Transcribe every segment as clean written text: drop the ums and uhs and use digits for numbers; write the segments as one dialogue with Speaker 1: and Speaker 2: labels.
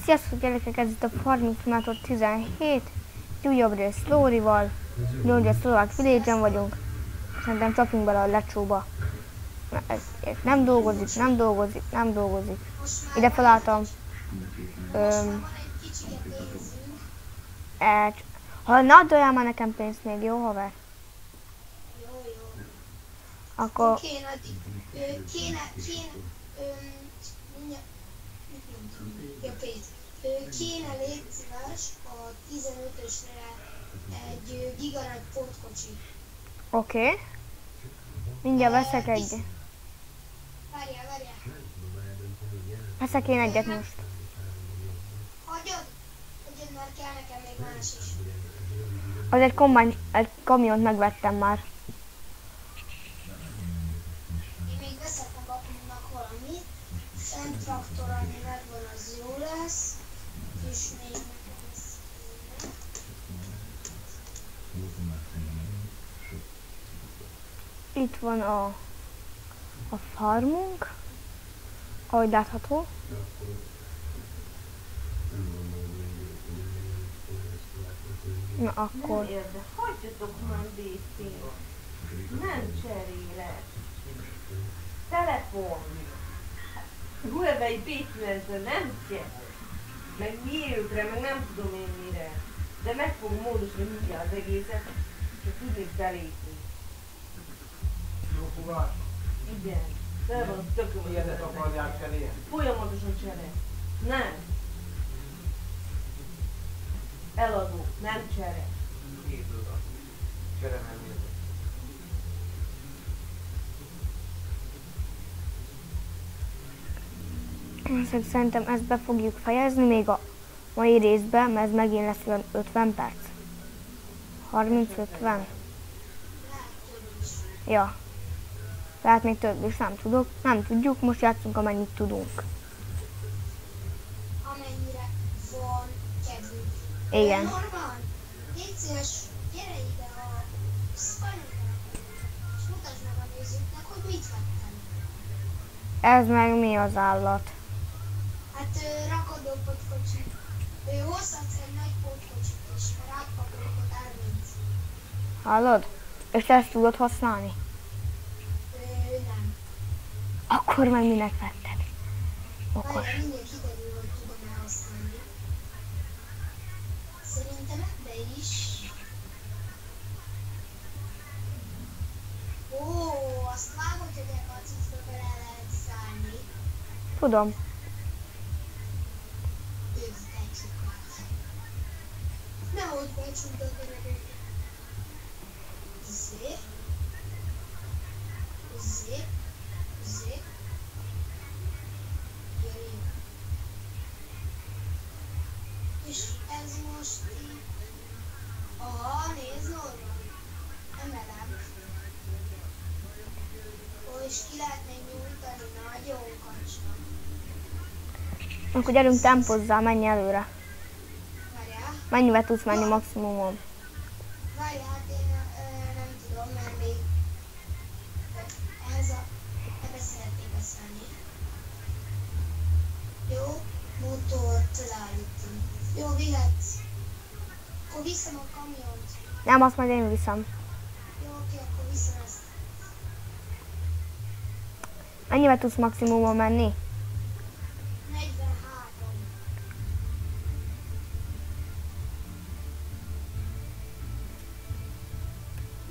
Speaker 1: Sziasztok gyerekek, ez itt a Farming Simulator 17, egy újabb rész Lórival, ugye a Szlovák Village-en vagyunk, szerintem csapjunk bele a lecsóba. Na, ez nem dolgozik. Ide felálltam. Ha ne add már nekem pénzt még, jó haver?
Speaker 2: Jó.
Speaker 1: Akkor...
Speaker 2: Kéne légy szíves a 15-ösre egy giganet pótkocsi.
Speaker 1: Oké. Mindjárt veszek egy.
Speaker 2: Várjál.
Speaker 1: Veszek én egyet most.
Speaker 2: Hagyod, mert kell nekem még más is.
Speaker 1: Az egy kamiont megvettem már.
Speaker 2: Én még veszek meg apunknak valamit. Fent traktorolni megvan, az jó lesz. És még nekem ez kéne.
Speaker 1: Itt van a farmunk, ahogy látható. Na akkor.
Speaker 3: Nem érde, hagyjatok már békén. Nem cserélek. Telefon. Huawei P90 nem kell. Meg miérükre, meg nem tudom én mire. De meg fog módosítani mindjárt az egészet, csak tudnék belépni.
Speaker 4: Jó fogás.
Speaker 3: Igen. De van tököm.
Speaker 4: Ilyenet akarják cserélni?
Speaker 3: Folyamatosan csere. Nem. Eladó, nem csere.
Speaker 4: Kéződ. Csere nem érde.
Speaker 1: Szerintem ezt be fogjuk fejezni még a mai részben, mert ez megint lesz olyan 50 perc. 30-50. Ja. Tehát még több is nem tudjuk, most játszunk amennyit tudunk.
Speaker 2: Amennyire van kedvünk.
Speaker 1: Igen.
Speaker 2: Norman, légy szíves, gyere ide a Spaniarra, és mutasd meg a nézőknek, hogy mit vettem.
Speaker 1: Ez meg mi az állat?
Speaker 2: Hát rakodó pótkocsi. Hozhatsz egy nagy pótkocsit is, mert átpakolok a 30.
Speaker 1: Hallod? És te ezt tudod használni?
Speaker 2: Nem.
Speaker 1: Akkor meg minek vetted? Okos.
Speaker 2: Várjál, mindjárt kiderül, hogy tudom elhasználni. Szerintem ebbe is. Ó, azt vágod, hogy ebbe a cuccba bele lehet szállni.
Speaker 1: Tudom.
Speaker 2: Ők becsukod. Nehogy becsukd a gyerekek. Zé. Jöjjön. És ez most így... Aha, nézd Norman. Emelem. Ó, és ki lehet még nyújtani nagyon kacsa.
Speaker 1: Akkor gyerünk, tempozzál, menj előre.
Speaker 2: Várjál.
Speaker 1: Mennyivel tudsz menni maximumon?
Speaker 2: Várjál, hát én nem tudom, mert még ebbe szeretnék beszélni. Jó, motort leállítom. Jó, vihetsz. Akkor viszem a kamiont.
Speaker 1: Nem, azt majd én viszem.
Speaker 2: Jó, oké, akkor viszem ezt.
Speaker 1: Mennyivel tudsz maximumon menni?
Speaker 2: 43.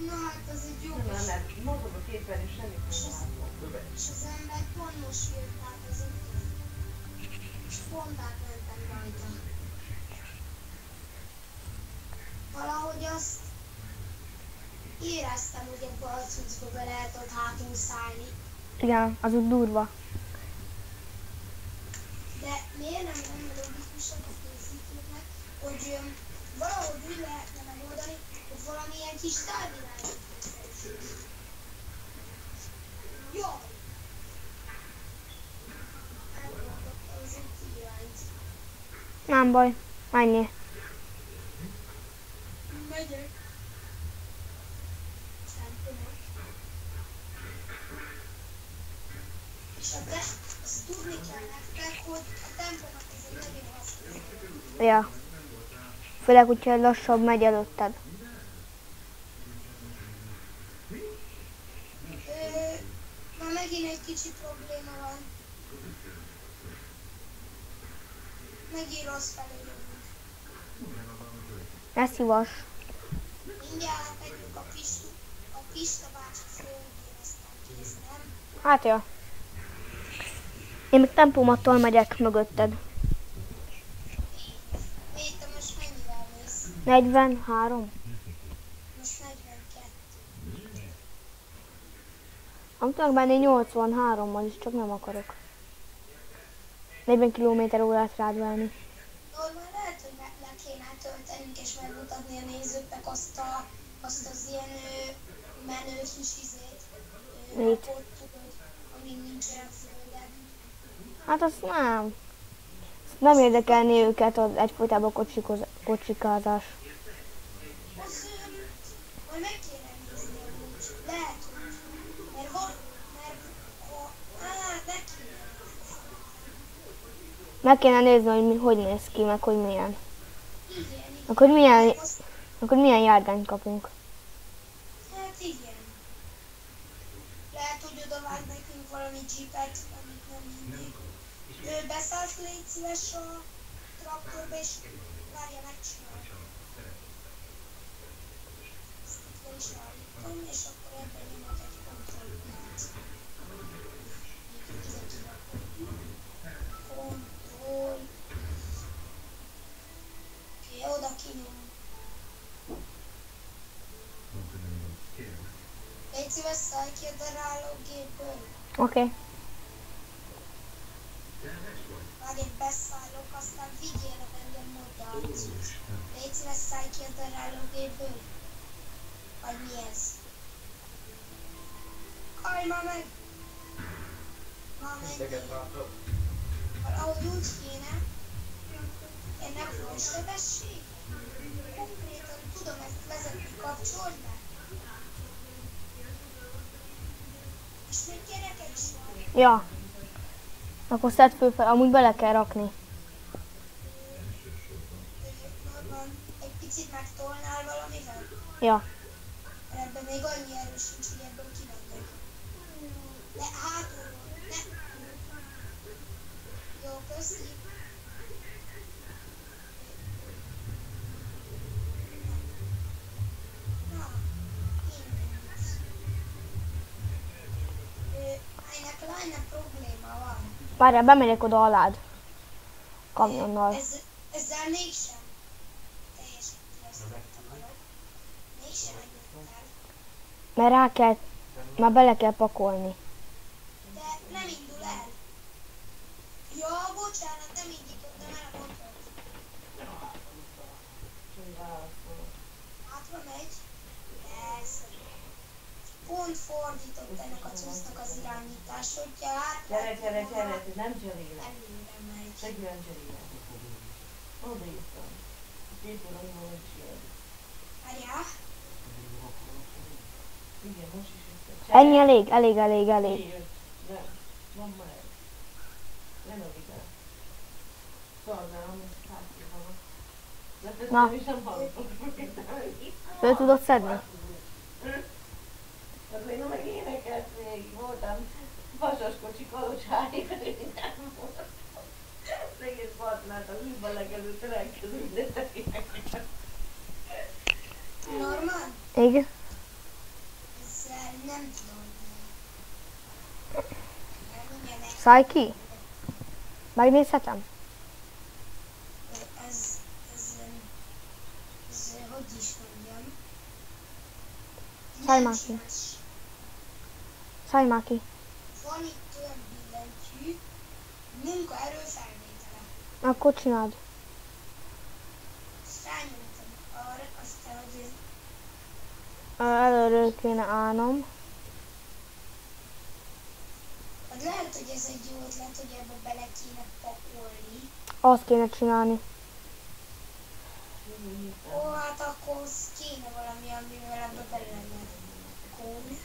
Speaker 2: Na hát az egy jó
Speaker 3: Nem,
Speaker 2: kis...
Speaker 3: mert mozog a képernyő, semmit nem látom.
Speaker 2: És az ember pont most jött át az úton. És pont átmentem rajta. Valahogy azt éreztem, hogy ebbe a cuccba be lehet ott hátul szállni.
Speaker 1: Igen, az úgy durva.
Speaker 2: De miért nem logikusabb a készítőknek, hogy valahogy úgy lehetne megoldani, hogy valamilyen kis távirányot készítsük. Jaj! Elrontotta az egy irányt.
Speaker 1: Nem baj, menjél.
Speaker 2: Megyek. Tempónak. És azt tudni kell nektek, hogy a tempónak ez egy nagyon hasznos
Speaker 1: Ja. Főleg, hogyha lassabb megy előtted.
Speaker 2: Már megint egy kicsi probléma van. Megint rossz felé jövünk.
Speaker 1: Ne szívas.
Speaker 2: Mindjárt megyünk a Pista bácsi földjén, aztán kész, nem?
Speaker 1: Hát ja. Én még tempomattól megyek mögötted.
Speaker 2: Te most mennyivel mész?
Speaker 1: 43.
Speaker 2: Most 42.
Speaker 1: Nem tudok benni 83-mal is, csak nem akarok. 40 km/h rád venni.
Speaker 2: Normál lehet, hogy le kéne töltenünk és megmutatni a nézőknek azt az ilyen menő kis izét.
Speaker 1: Mit?
Speaker 2: Ott tudod, amíg nincsen földed.
Speaker 1: Hát azt nem. Azt nem érdekelni őket az egyfolytában kocsikázás.
Speaker 2: Az, majd meg kéne nézni amúgy. Lehet, hogy. Mert ha, ne kéne.
Speaker 1: Meg kéne nézni, hogy hogy néz ki, meg hogy milyen.
Speaker 2: Igen.
Speaker 1: Akkor milyen járgányt kapunk.
Speaker 2: Hát igen. Lehet, hogy oda vág nekünk valami jeepet, amit nem hinnék. Beszállsz, légy szíves a traktorba, és várja, megcsinálja. Ezt itt le is állítom, és akkor ebben nyomok egy kontrollát. Kontroll. Oké, oda kinyom. Légy szíves, szállj ki a darálógépből.
Speaker 1: Oké.
Speaker 2: Várj, én beszállok, aztán vigyél engem oda. Légy szíves, szállj ki a darálógépből. Vagy mi ez? Hajj már meg! Már menjél. Valahogy úgy kéne. Ennek van sebesség. Konkrétan tudom ezt vezetni, kapcsold be. És még gyerekek is van.
Speaker 1: Ja. Akkor szedd fölfel, amúgy bele kell rakni.
Speaker 2: Norman, egy picit megtolnál valamivel?
Speaker 1: Ja.
Speaker 2: Mert ebben még annyi erő sincs, hogy ebből kimennek. Ne, hátulról, ne! Jó, köszi. Na, indulsz. Ennek lenne probléma van.
Speaker 1: Várjál, bemegyek oda alád. Kamionnal.
Speaker 2: Ezzel mégsem teljesíti azt, amit akarok. Mégsem együttel.
Speaker 1: Mert rá kell, már bele kell pakolni.
Speaker 2: De nem indul el. Ja, bocsánat, nem indítottam el a motort. Hátra megy. Persze. Pont fordított ennek a cuccnak az irányítás, hogyha
Speaker 3: Gyere, nem cserélek.
Speaker 2: előre megy.
Speaker 3: Segíten cserélek. Oda írtam. Két óra múlva is jön.
Speaker 2: Várjál.
Speaker 3: Igen, most is jöttek.
Speaker 1: Ennyi elég.
Speaker 3: Kijött. Nem, van már egy. Nem a vidám. Szarnál, amit hátul van.
Speaker 1: Na.
Speaker 3: Leteszem is nem hallottam.
Speaker 1: Föl tudod szedni?
Speaker 3: Az még meg énekelt még, voltam vasaskocsi kalocsáig, nem volt. Az egész partnát az újban legelőtt elkezdő mindenek.
Speaker 2: Norman?
Speaker 1: Igen.
Speaker 2: Ezzel nem tudom. Mindjárt meg.
Speaker 1: Szállj ki. Megnézhetem?
Speaker 2: Ez, hogy is mondjam?
Speaker 1: Szállj
Speaker 2: Nem
Speaker 1: már ki.
Speaker 2: csinálsz.
Speaker 1: Szállj már ki.
Speaker 2: Van itt olyan billentyű, munkaerő felvétele.
Speaker 1: Akkor csináld.
Speaker 2: Ezt rányomtam arra, aztán, hogy ez
Speaker 1: Előről kéne állnom.
Speaker 2: hát lehet, hogy ez egy jó ötlet, hogy ebbe bele kéne pakolni.
Speaker 1: Azt kéne csinálni.
Speaker 2: Ó, hát akkor kéne valami, amivel ebbe bele lehet pakolni.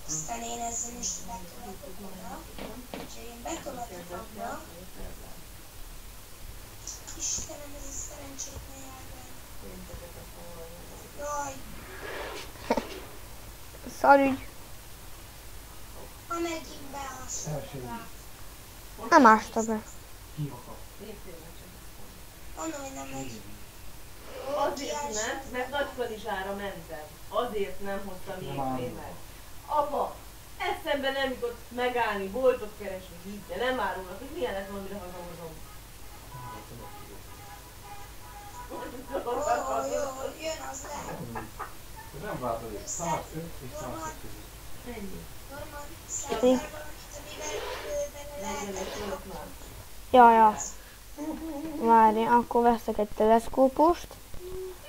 Speaker 2: Aztán én ezzel most betolatok oda. Úgyhogy én betolatok abba. Istenem, szerencsétlen járvány.
Speaker 3: Pénteket akartam volna.
Speaker 2: Jaj,
Speaker 1: Szarügy.
Speaker 2: ha megint beállsz rá.
Speaker 1: Nem ásta be.
Speaker 2: Mondom, hogy nem megy.
Speaker 3: Azért nem, mert Nagykanizsára mentem. Azért nem hoztam jégkrémet. Apa, eszembe nem jutott megállni, boltot keresni, hidd, de nem árulnak, hogy milyen lesz, amire hazahozom.
Speaker 2: Ó, jó, jön az le.
Speaker 4: Nem változik. 105 és 106 között.
Speaker 3: Ennyi.
Speaker 2: Norman, szerzel valamit, amivel vele
Speaker 3: Legyen
Speaker 2: lehet.
Speaker 3: egy tudok már.
Speaker 1: Ja. Várj, akkor veszek egy teleszkópost.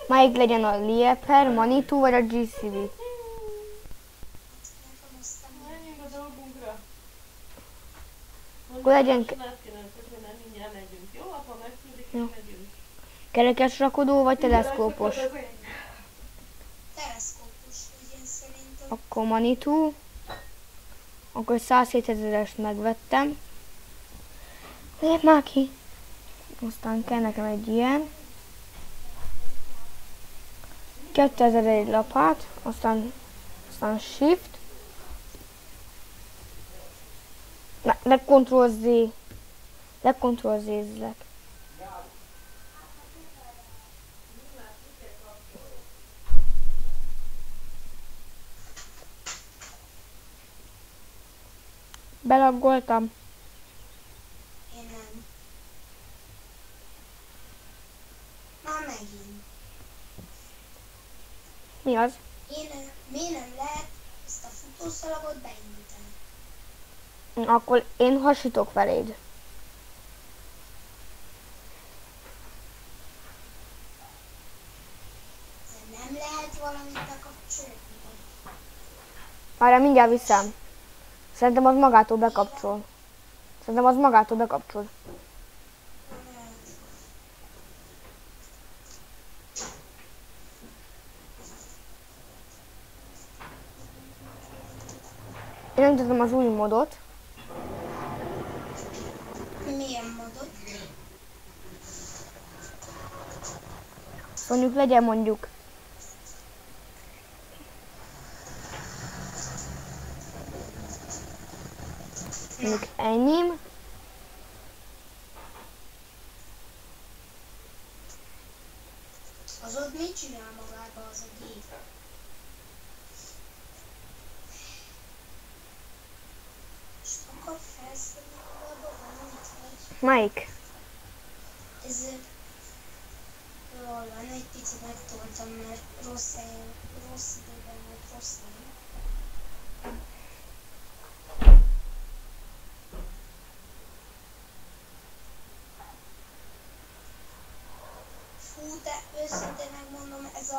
Speaker 1: Melyik legyen a Lieper, Manitou vagy a GCV?
Speaker 2: Nekem aztán
Speaker 3: Menjünk a dolgunkra.
Speaker 1: Akkor legyen
Speaker 3: Most át kéne kötni, mert mindjárt megyünk. Jó, apa, megküldik és megyünk.
Speaker 1: Kerekes rakodó vagy teleszkópos?
Speaker 2: teleszkópus legyen szerintem.
Speaker 1: Akkor Manitou. Akkor 107 000-est megvettem. Lép már ki! Aztán kell nekem egy ilyen. 2000 egy lapát, aztán shift. Le Ctrl Z. Le Ctrl Z-zlek. Belaggoltam.
Speaker 2: Én nem. Már megint.
Speaker 1: Mi az?
Speaker 2: Miért nem lehet ezt a futószalagot beindítani?
Speaker 1: Akkor én hasítok feléd.
Speaker 2: De nem lehet valamit bekapcsolni?
Speaker 1: Arra mindjárt viszem. Szerintem az magától bekapcsol.
Speaker 2: Nem lehet.
Speaker 1: Én nem tudom az új modot.
Speaker 2: Milyen modot?
Speaker 1: Mondjuk legyen mondjuk. Mondjuk enyém.
Speaker 2: Az ott mit csinál magába az a gép? És akar felszedni magába valamit, vagy?
Speaker 1: Melyik?
Speaker 2: Ez... Jól van, egy picit megtoltam, mert rossz időben volt, rossz helyen. Fú, de őszintén megmondom, ez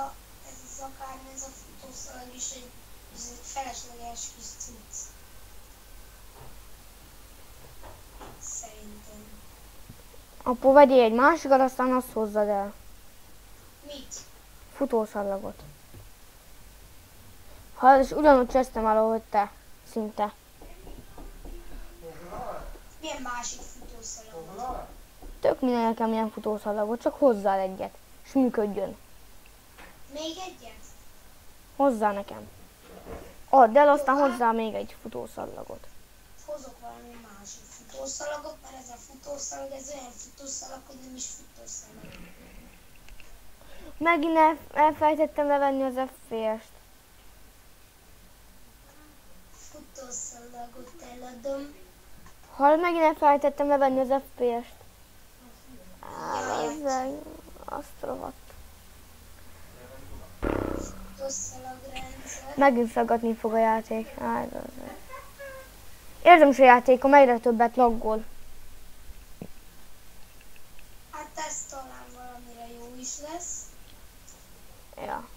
Speaker 2: akármi, ez a futószalag is ez egy felesleges kis cucc. Szerintem.
Speaker 1: Apu, vegyél egy másikat, aztán azt hozzad el.
Speaker 2: Mit?
Speaker 1: Futószallagot. Ha és ugyanúgy csesztem el, ahogy te. Szinte.
Speaker 2: Milyen másik futószalag?
Speaker 1: Tök minden nekem ilyen futószallagot, csak hozzá egyet. És működjön.
Speaker 2: Még egyet?
Speaker 1: Hozzá nekem. Add el, aztán hozzá még egy futószallagot.
Speaker 2: Hozok valami másik futószalagot, mert ez a futószalag, ez olyan futószalag, hogy nem is futószalag.
Speaker 1: Megint elfelejtettem levenni az FPS-t.
Speaker 2: Futószalagot eladom.
Speaker 1: Hallod, megint elfelejtettem levenni az FPS-t.
Speaker 2: Jaj,
Speaker 1: Ezzel azt rohadt.
Speaker 2: Futószalagrendszer.
Speaker 1: Megint szaggatni fog a játék. Érzem, hogy a játékom egyre többet laggol.
Speaker 2: Hát ez talán valamire jó is lesz.
Speaker 1: Ja.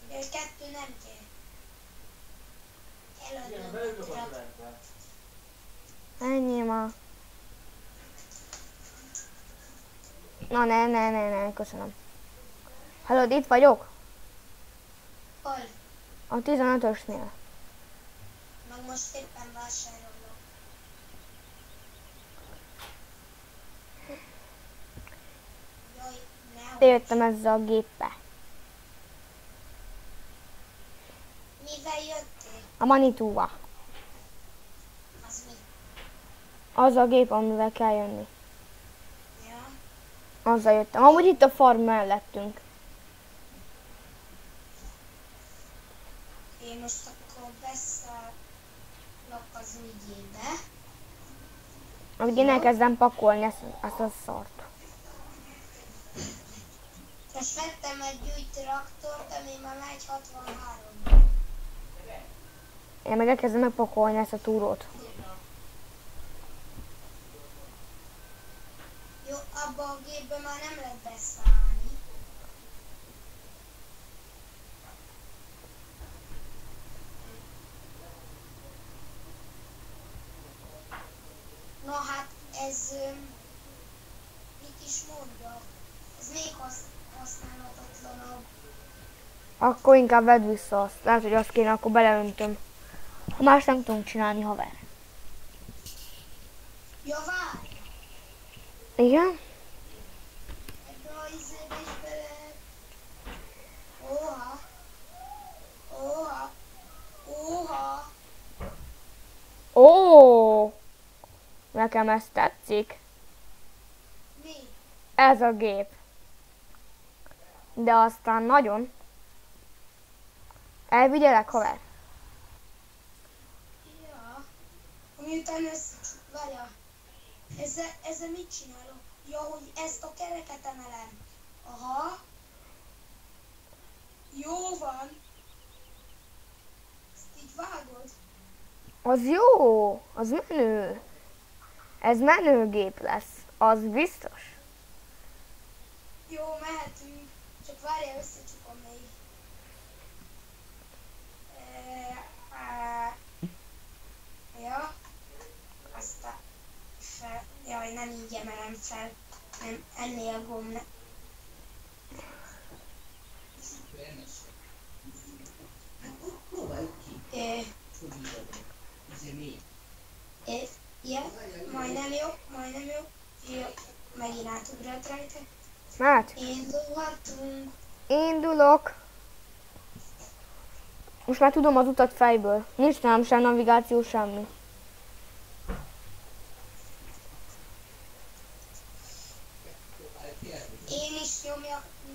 Speaker 2: Jaj, 2 nem kell. Eladom.
Speaker 1: Ennyi már. Na ne, köszönöm. Hallod, itt vagyok?
Speaker 2: Hol?
Speaker 1: A 15-ösnél.
Speaker 2: Meg most éppen vásárolok.
Speaker 1: jöttem ezzel a géppel.
Speaker 2: Mivel jöttél?
Speaker 1: A Manitúval.
Speaker 2: Az mi?
Speaker 1: Az a gép, amivel kell jönni.
Speaker 2: Ja.
Speaker 1: Azzal jöttem. Amúgy itt a farm mellettünk.
Speaker 2: Én most akkor beszállok az ügyébe.
Speaker 1: Amíg én elkezdem pakolni ezt a szart.
Speaker 2: Most vettem egy új traktort, ami már megy 63.
Speaker 1: Én meg elkezdem megpakolni ezt a túrót.
Speaker 2: Jó, abba a gépbe már nem lehet beszállni. Na hát ez mit is mondja? Ez még használhatatlanabb.
Speaker 1: Akkor inkább vedd vissza azt. Lehet, hogy azt kéne, akkor beleöntöm. Ha más nem tudunk csinálni, haver.
Speaker 2: Ja, várj!
Speaker 1: Igen?
Speaker 2: Ebbe a izébe is bele... Óha! Óha! Óha!
Speaker 1: Ó! Nekem ez tetszik.
Speaker 2: Mi?
Speaker 1: Ez a gép. De aztán nagyon. Elvigyelek, haver.
Speaker 2: Ja. Miután várja. Ezzel mit csinálok? Ja, hogy ezt a kereket emelem. Aha. Jó van. Ezt így vágod?
Speaker 1: Az jó. Az menő. Ez menő gép lesz. Az biztos.
Speaker 2: Jó, mehetünk. Csak várjál, összecsukom még. Ja. Aztán fel. Jaj, nem így emelem fel. Nem, ennél a gomb. Ja, majdnem jó, majdnem jó. Jó, megint átugrott rajta.
Speaker 1: Hát,
Speaker 2: Indulhatunk.
Speaker 1: indulok. Most már tudom az utat fejből. Nincs nálam sem navigáció, semmi.
Speaker 2: Én is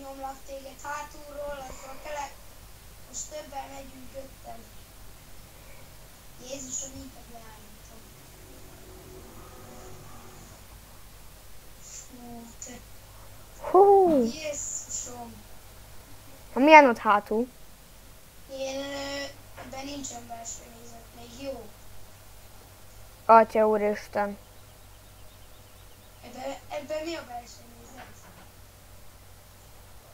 Speaker 2: nyomlak téged hátulról, azzal kelek. Most többen megyünk, 5-en. Jézusom, így leállítom. Fú, te.
Speaker 1: Hú,
Speaker 2: Jézusom.
Speaker 1: milyen ott hátul?
Speaker 2: Én ebben nincsen belső nézet, még jó.
Speaker 1: Atya úristen.
Speaker 2: Ebben mi a belső nézet?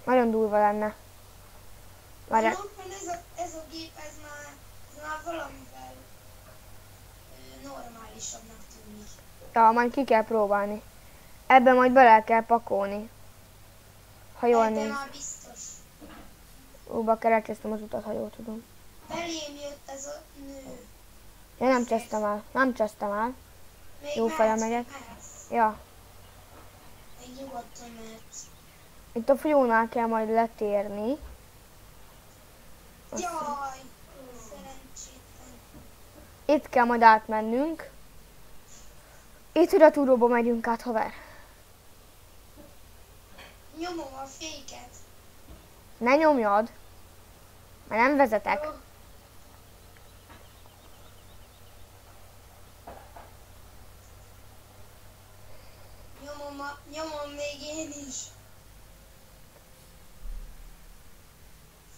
Speaker 1: Nagyon durva lenne. Várjál.
Speaker 2: Ez a gép, ez már valamivel normálisabbnak tűnik.
Speaker 1: Ja, majd ki kell próbálni. Ebben majd bele kell pakolni. Ha jól
Speaker 2: Ebben
Speaker 1: néz.
Speaker 2: már biztos.
Speaker 1: Úba kerekkeztem az utat, ha jól tudom.
Speaker 2: Belém jött ez a nő.
Speaker 1: Ja, nem csesztem el. Nem csesztem el.
Speaker 2: Még
Speaker 1: Jó fejjel megyek.
Speaker 2: mehetsz.
Speaker 1: Ja.
Speaker 2: Még nyugodtan mehetsz.
Speaker 1: Itt a folyónál kell majd letérni.
Speaker 2: Jaj, szerencsétlen.
Speaker 1: Itt kell majd átmennünk. Itt a túróba megyünk át, haver.
Speaker 2: Nyomom a féket.
Speaker 1: Ne nyomjad. Mert nem vezetek.
Speaker 2: Jó. Nyomom még én is.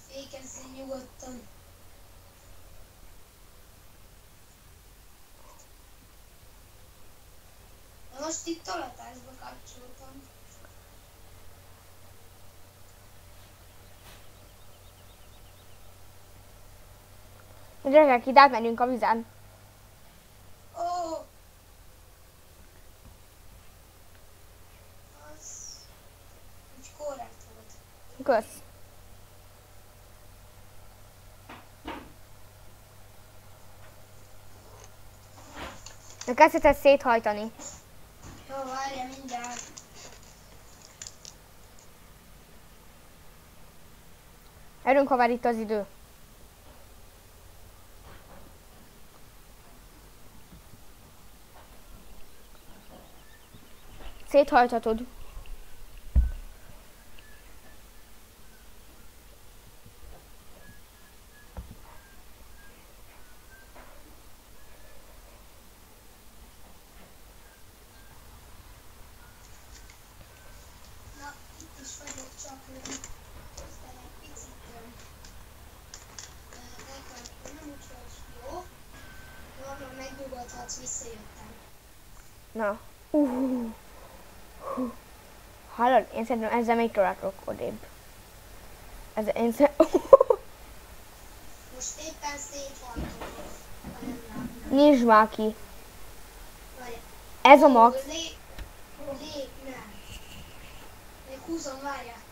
Speaker 2: Fékezzen nyugodtan. Na most itt tolatásba kapcsoltam.
Speaker 1: Gyerekek, itt átmegyünk a vizen.
Speaker 2: Ó! Az úgy korrekt volt.
Speaker 1: Kösz. De kezdheted széthajtani.
Speaker 2: Jó, várja mindjárt.
Speaker 1: Erőnk, ha vár itt az idő. Széthajthatod.
Speaker 2: Na, itt is vagyok, csak aztán egy picit nem úgy, hogy jó. Valóban megnyugodhatsz, visszajöttem.
Speaker 1: Na. Hallod? Én szerintem ezzel még tovább odébb. Ezzel én
Speaker 2: Most éppen széthajtom.
Speaker 1: Nyisd már ki.
Speaker 2: Várj.
Speaker 1: Ez a max.
Speaker 2: Nem. Még húzom, várjál.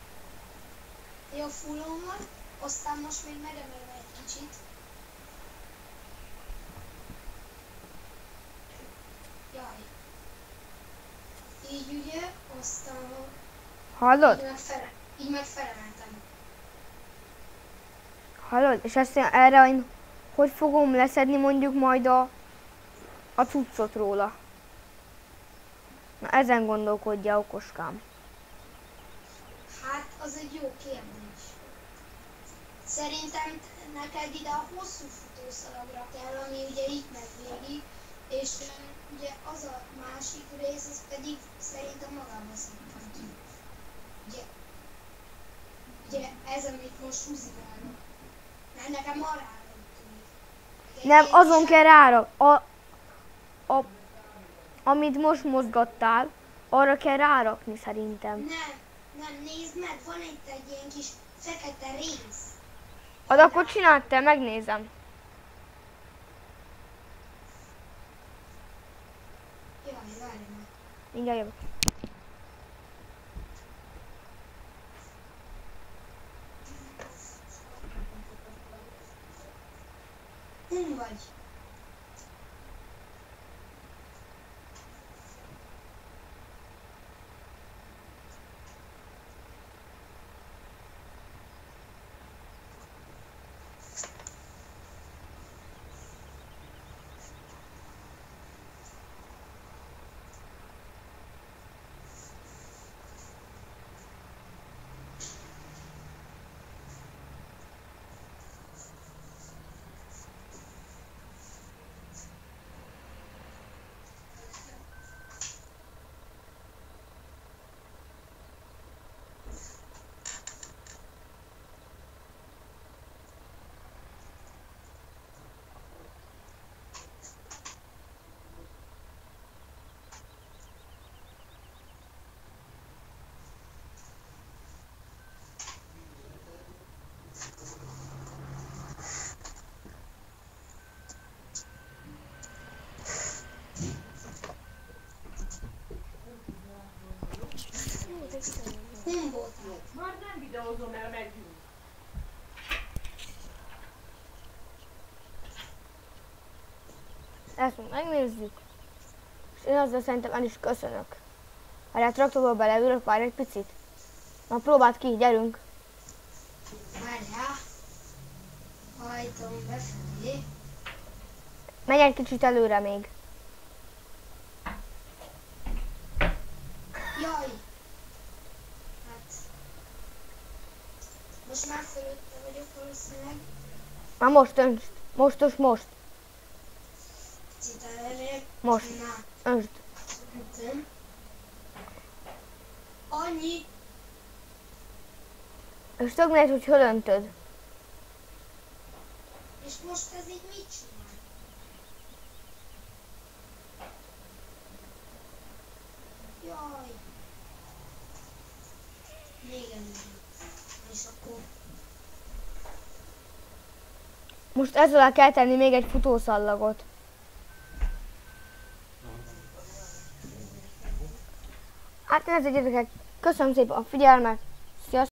Speaker 2: Jó, fullon van, aztán most még megemelem egy kicsit. Jaj. Így ugye, aztán
Speaker 1: Hallod?
Speaker 2: így meg felemeltem.
Speaker 1: Hallod? És ezt erre én hogy fogom leszedni mondjuk majd a cuccot róla? Na ezen gondolkodja, okoskám.
Speaker 2: Hát, az egy jó kérdés. Szerintem neked ide a hosszú futószalagra kell, ami ugye itt megy végig, és ugye az a másik rész, az pedig szerintem magába szedtem ki. Ugye ez, amit most húzigálok. Mert nekem arra tűnik.
Speaker 1: Nem, azon kell rára. Amit most mozgattál, arra kell rárakni szerintem.
Speaker 2: Nem, nézd meg, van itt egy ilyen kis fekete rész.
Speaker 1: Akkor csináld te, megnézem.
Speaker 2: Jaj, várj meg.
Speaker 1: Mindjárt jövök.
Speaker 2: Hun vagy? Hun voltál?
Speaker 3: Már nem videózom, mert megyünk.
Speaker 1: Ezt most megnézzük. És én azzal szerintem el is köszönök. Ha a traktorból beleülök, várj egy picit. Na próbáld ki, gyerünk.
Speaker 2: Várjál. Hajtom befelé.
Speaker 1: Menj egy kicsit előre még.
Speaker 2: Jaj! Hát... Most már fölötte vagyok valószínűleg.
Speaker 1: Már most öntsd. Most.
Speaker 2: Picit elérek.
Speaker 1: Most.
Speaker 2: Na,
Speaker 1: Öntsd.
Speaker 2: öntem. Annyi.
Speaker 1: És tök nehéz, hogy hol öntöd.
Speaker 2: És most ez így mit csinál? Jaj! Még elég. És akkor...
Speaker 1: Most ezzel kell tenni még egy futószallagot. Hát ez egy gyerekek. Köszönöm szépen a figyelmet. Sziasztok!